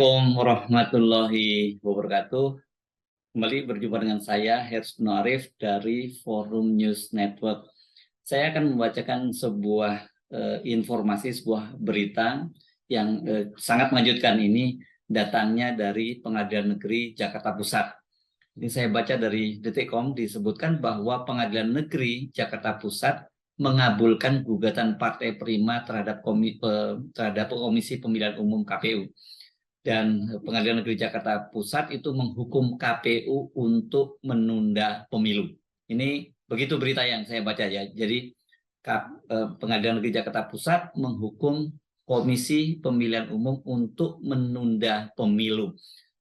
Assalamualaikum warahmatullahi wabarakatuh. Kembali berjumpa dengan saya, Hersno Arif dari Forum News Network. Saya akan membacakan sebuah informasi, sebuah berita yang sangat mengejutkan. Ini datangnya dari Pengadilan Negeri Jakarta Pusat. Ini saya baca dari Detik.com, disebutkan bahwa Pengadilan Negeri Jakarta Pusat mengabulkan gugatan Partai Prima terhadap Komisi Pemilihan Umum KPU. Dan Pengadilan Negeri Jakarta Pusat itu menghukum KPU untuk menunda pemilu. Ini begitu berita yang saya baca ya. Jadi Pengadilan Negeri Jakarta Pusat menghukum Komisi Pemilihan Umum untuk menunda pemilu.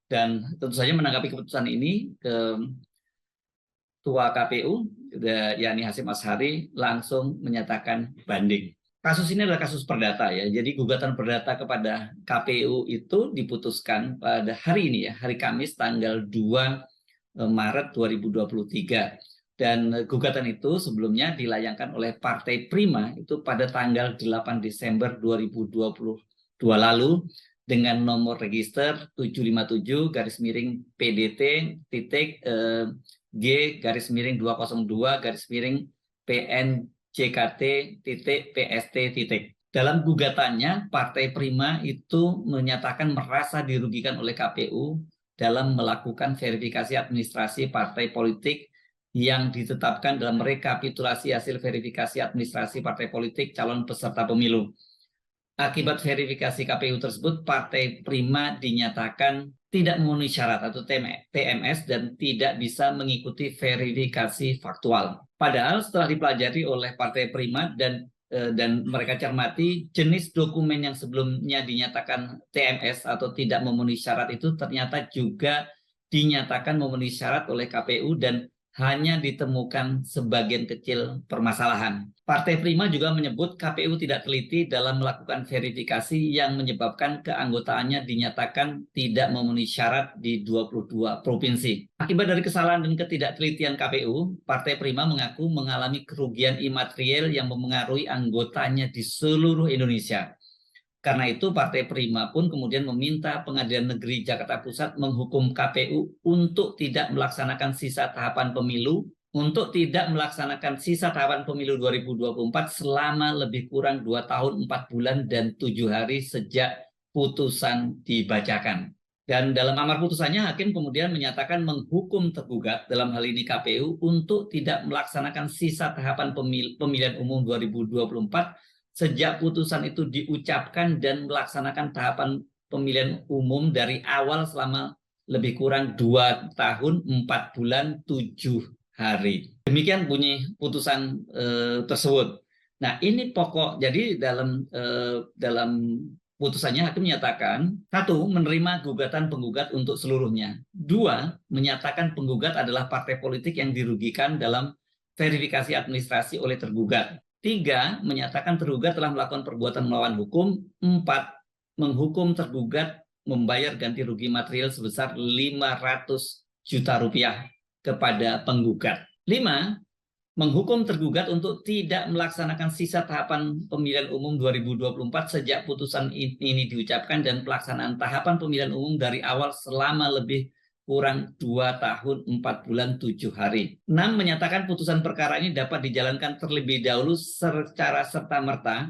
Dan tentu saja menanggapi keputusan ini, Ketua KPU, yakni Hasyim Asyhari, langsung menyatakan banding. Kasus ini adalah kasus perdata ya. Jadi gugatan perdata kepada KPU itu diputuskan pada hari ini ya, hari Kamis tanggal 2 Maret 2023. Dan gugatan itu sebelumnya dilayangkan oleh Partai Prima itu pada tanggal 8 Desember 2022 lalu dengan nomor register 757-G-G-202-PN JKT.PST. Dalam gugatannya, Partai Prima itu menyatakan merasa dirugikan oleh KPU dalam melakukan verifikasi administrasi partai politik yang ditetapkan dalam rekapitulasi hasil verifikasi administrasi partai politik calon peserta pemilu. Akibat verifikasi KPU tersebut, Partai Prima dinyatakan tidak memenuhi syarat atau TMS dan tidak bisa mengikuti verifikasi faktual. Padahal setelah dipelajari oleh Partai Prima dan mereka cermati, jenis dokumen yang sebelumnya dinyatakan TMS atau tidak memenuhi syarat itu ternyata juga dinyatakan memenuhi syarat oleh KPU dan hanya ditemukan sebagian kecil permasalahan. Partai Prima juga menyebut KPU tidak teliti dalam melakukan verifikasi yang menyebabkan keanggotaannya dinyatakan tidak memenuhi syarat di 22 provinsi. Akibat dari kesalahan dan ketidaktelitian KPU, Partai Prima mengaku mengalami kerugian imaterial yang memengaruhi anggotanya di seluruh Indonesia. Karena itu Partai Prima pun kemudian meminta Pengadilan Negeri Jakarta Pusat menghukum KPU untuk tidak melaksanakan sisa tahapan pemilu 2024 selama lebih kurang 2 tahun 4 bulan dan 7 hari sejak putusan dibacakan. Dan dalam amar putusannya, hakim kemudian menyatakan menghukum tergugat, dalam hal ini KPU, untuk tidak melaksanakan sisa tahapan pemilihan umum 2024 sejak putusan itu diucapkan dan melaksanakan tahapan pemilihan umum dari awal selama lebih kurang 2 tahun 4 bulan 7 hari. Demikian bunyi putusan tersebut. Nah, ini pokok. Jadi dalam putusannya hakim menyatakan, 1. Menerima gugatan penggugat untuk seluruhnya. 2. Menyatakan penggugat adalah partai politik yang dirugikan dalam verifikasi administrasi oleh tergugat. 3. Menyatakan tergugat telah melakukan perbuatan melawan hukum. 4. Menghukum tergugat membayar ganti rugi material sebesar 500 juta rupiah kepada penggugat. 5. Menghukum tergugat untuk tidak melaksanakan sisa tahapan pemilihan umum 2024 sejak putusan ini diucapkan dan pelaksanaan tahapan pemilihan umum dari awal selama lebih kurang 2 tahun 4 bulan 7 hari. 6. Menyatakan putusan perkara ini dapat dijalankan terlebih dahulu secara serta-merta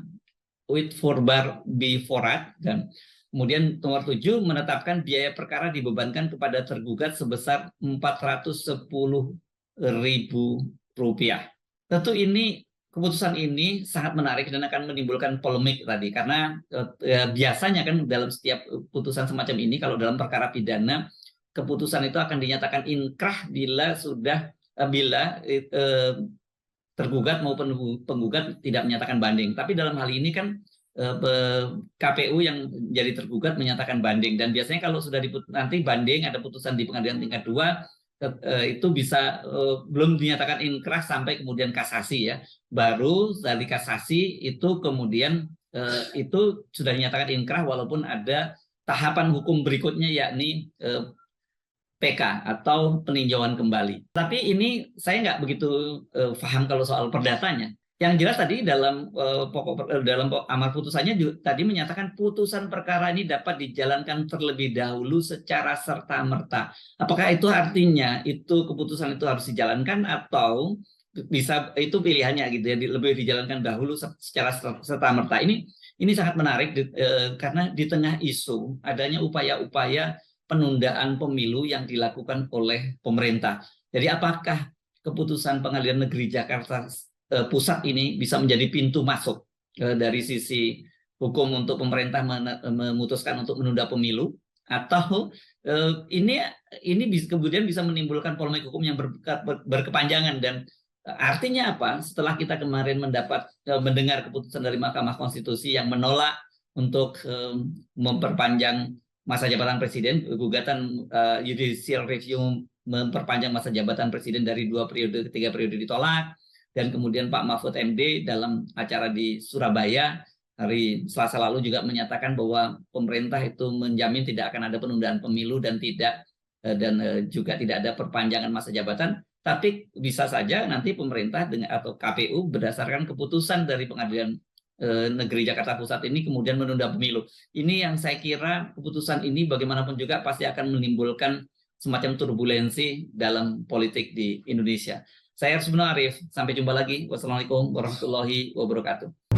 with forbar beforehand. Dan kemudian nomor 7, menetapkan biaya perkara dibebankan kepada tergugat sebesar Rp410.000. Tentu ini keputusan ini sangat menarik dan akan menimbulkan polemik tadi, karena biasanya kan dalam setiap putusan semacam ini, kalau dalam perkara pidana, keputusan itu akan dinyatakan inkrah bila tergugat maupun penggugat tidak menyatakan banding. Tapi dalam hal ini kan KPU yang jadi tergugat menyatakan banding, dan biasanya kalau sudah nanti banding, ada putusan di pengadilan tingkat 2, itu bisa belum dinyatakan inkrah sampai kemudian kasasi ya. Baru dari kasasi itu kemudian itu sudah dinyatakan inkrah walaupun ada tahapan hukum berikutnya, yakni PK atau peninjauan kembali. Tapi ini saya nggak begitu paham kalau soal perdatanya. Yang jelas tadi dalam dalam amar putusannya juga, tadi menyatakan putusan perkara ini dapat dijalankan terlebih dahulu secara serta-merta. Apakah itu artinya itu keputusan itu harus dijalankan atau bisa itu pilihannya gitu ya, lebih dijalankan dahulu secara serta-merta. Ini sangat menarik karena di tengah isu adanya upaya-upaya penundaan pemilu yang dilakukan oleh pemerintah. Jadi apakah keputusan Pengadilan Negeri Jakarta Pusat ini bisa menjadi pintu masuk dari sisi hukum untuk pemerintah memutuskan untuk menunda pemilu, atau ini kemudian bisa menimbulkan polemik hukum yang berkepanjangan. Dan artinya apa? Setelah kita kemarin mendengar keputusan dari Mahkamah Konstitusi yang menolak untuk memperpanjang masa jabatan presiden, gugatan judicial review memperpanjang masa jabatan presiden dari 2 periode ke 3 periode ditolak. Dan kemudian Pak Mahfud MD dalam acara di Surabaya hari Selasa lalu juga menyatakan bahwa pemerintah itu menjamin tidak akan ada penundaan pemilu dan juga tidak ada perpanjangan masa jabatan. Tapi bisa saja nanti pemerintah atau KPU berdasarkan keputusan dari Pengadilan Negeri Jakarta Pusat ini kemudian menunda pemilu. Ini yang saya kira keputusan ini bagaimanapun juga pasti akan menimbulkan semacam turbulensi dalam politik di Indonesia. Saya Arsbino Arif, sampai jumpa lagi. Wassalamualaikum warahmatullahi wabarakatuh.